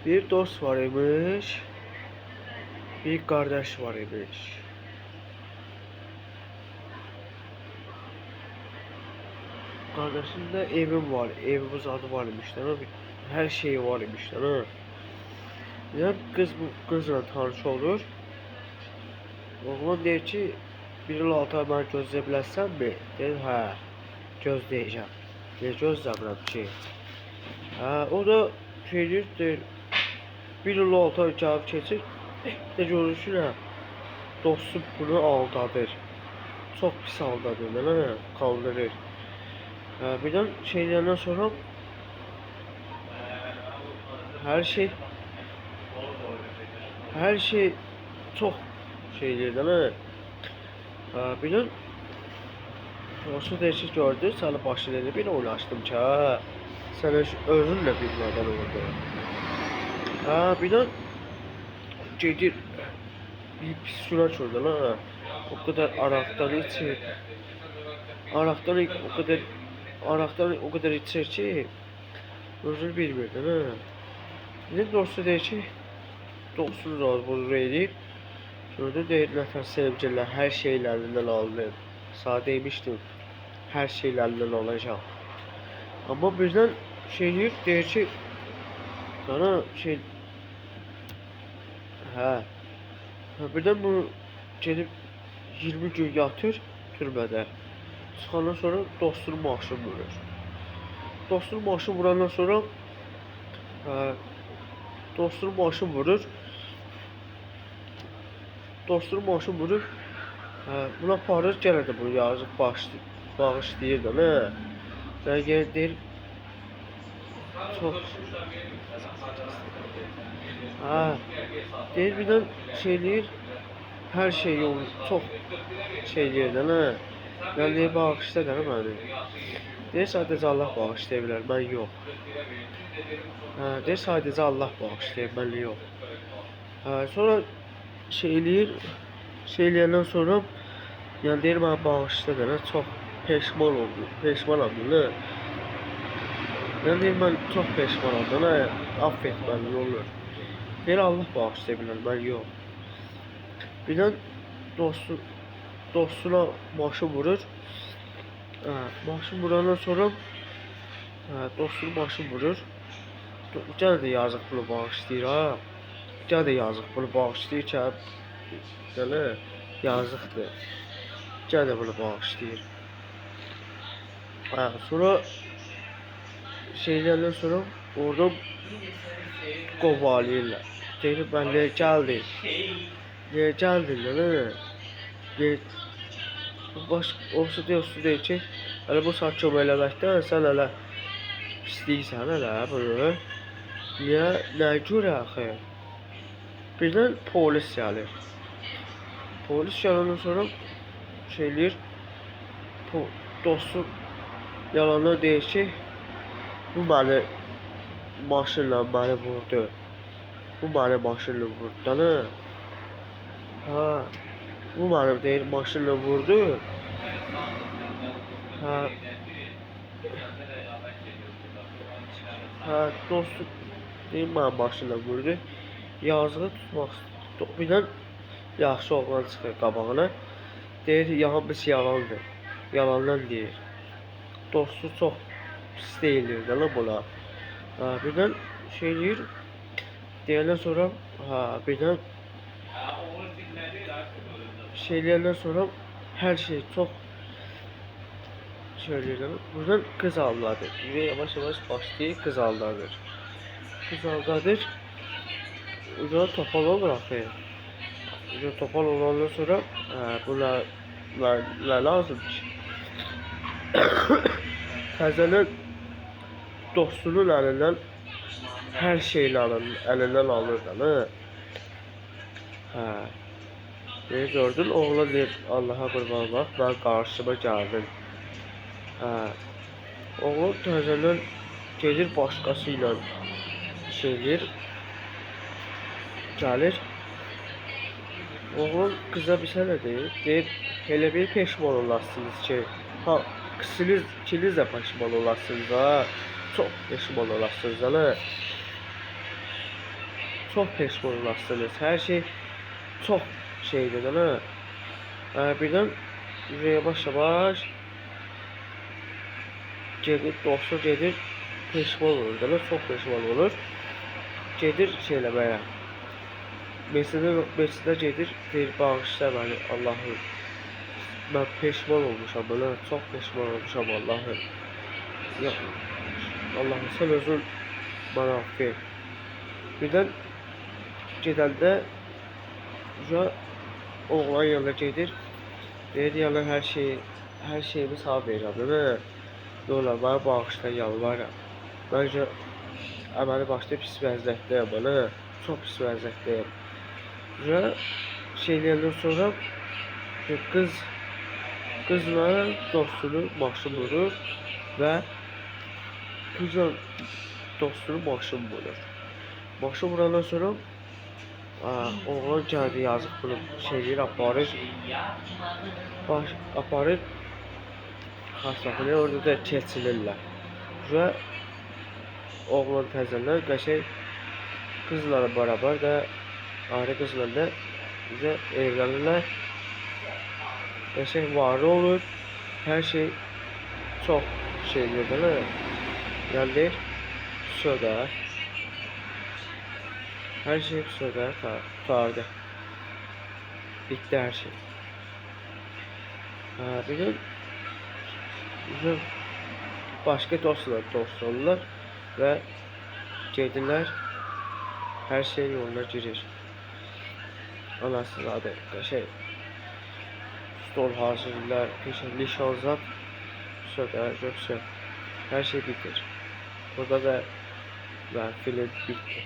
Bir dost var imiş, bir kardeş var imiş. Kardeşin de evim var, evimiz adı var imiş. Her şeyi var imiş. Ya kız bu kızla tanış olur. Oğlan deyir ki, bir il 6 ay məni gözləyə bilərsənmi? Deyir, hə, gözləyəcəm. Deyir, gözləmirəm ki. O da şey deyir, bir il 6 ay gəlib keçir. De görüşürəm, dostum bunu aldadır. Çox pis aldadır, mənə kaldırır. Birdən şeylərdən sonra her şey çok şeylerden birdən dostu değişik gördü, səni başını edib bir oynaşdım ki, sən özün də bilmədən oldu. Birdən gedir, bir pis sürəç orada, o kadar araktan içir. Araktan o kadar içir ki, özünü bilmirdi. Bir dostu deyir ki, dostunu razı bozur edib. Sonra deyir, nətər sevgilər, hər şeylərindən alınır. Sağ demişdim, hər şeylərindən alacaq. Amma birdən deyir ki, sana birdən bunu gedib 20 gün yatır türbədə. Çıxandan sonra dostunu maşın vurur. Dostunu maşın vurandan sonra dostunu maşın vurur. Buna aparır, gələ də bunu yazıb bağışlayır da, nə? Yəni deyir, çox deyir, birdən şeyləyir, hər şey yolu çox şeyləyir də, nə? Yəni deyir, bağışla da məni. Deyir, sadəcə Allah bağışlaya bilər, mən yox. Deyir, sadəcə Allah bağışlayır, mən yox. Sonra şeyləyəndən sonra yəni deyir, mən bağışla da, çox peşman oldum, nə? Yəni deyir, mən çox peşman oldum, nə? Affet məni, nə olur. Deyir, Allah bağışlaya bilər, mən yox. Birdən dostuna maşın vurur. Maşın vurandan sonra dostunu maşın vurur. Gəl də yazıq bunu bağışlayır, ha. Gəl də yazıq bunu bağışlayır ki, gələ yazıqdır. Gəl də bunu bağışlayır. Sonra şeylərdən sonra oradan qovalayırlar. Deyir, mənə gəldin. Niyə gəldin, nə? Olsa deyir ki, hələ bu saat kömək eləməkdən sən hələ pisliysən hələ bunu. Niyə? Nəyə görə axı? Birdən polis gəlir. Polis gələndən sonra şeyləyir, dostu yalandan deyir ki, bu məni maşınla məni vurdu. Bu məni maşınla vurdu, nə? Bu mənim deyir, maşınla vurdu. Dostu deyir, mənim maşınla vurdu. Yazığı tutmaq istəyir. Birdən yaxşı oğlan çıxır qabağına. Deyir, hamısı yalandır. Yalandan deyir. Dostu çox pis deyildir də buna. Birdən şeyləyir. Deyəndən sonra birdən şeylerden sonra her şey çok söylüyorum. Buradan kız aldadır. Ve yavaş yavaş başlayıp kız aldadır. Kız aldadır. Ucuna topal olur axı. Ucuna topal olandan sonra buna lazım ki. Təzədən dostunun əlindən her şeyini əlindən alır da, gördün, oğlan deyir, Allaha qurban bax, mən qarşıma gəldim. Oğlan təzədən gedir başqası ilə şeylir, gəlir. Oğlan qıza bir sənə deyir, elə bir peşman olasınız ki, ikiniz de peşman olasınız ha. Çok peşman olasınız ha. Çok peşman olasınız. Her şey çok şeydir ha. Birden yavaş yavaş gedir, dostlar gedir, peşman olur da çok peşman olur. Gedir şeylemeye. Mesela gedir, deyir bağışla beni Allah'ım. Ben peşman olmuşam bana, çok peşman olmuşam Allah'ım. Ya Allah'ım sen özün bana affet. Birden gedəndə oğlan yanına gedir. Deyir yana her şeyimi sağ verirəm, değil mi? Ne olar bana bağışla yalvarıram. Bence əməli başda pis vəziyyətdəyəm bana. Çok pis vəziyyətdəyəm. Və şeylərdən sonra kızla dostunu başım vurur ve kızla dostunu başım vurur. Başım vurandan sonra oğlan geldi yazık bunu şeyler aparır hastahaneye orada da keçirirlər. Və oğlan təzədən qəşəng kızla beraber de ayrı kızla da bize evlenirler. Qəşəng varı olur. Her şey çok şeylerdir. Yani söder. Her şey söder tardı. Bitti her şey. Bir de bizim başka dost olurlar ve gedirlər. Her şey yoluna girir. Anası zaten şey stol hazırlar, nişan zat söder, yoksa her şey bitir. Burada da film bitti.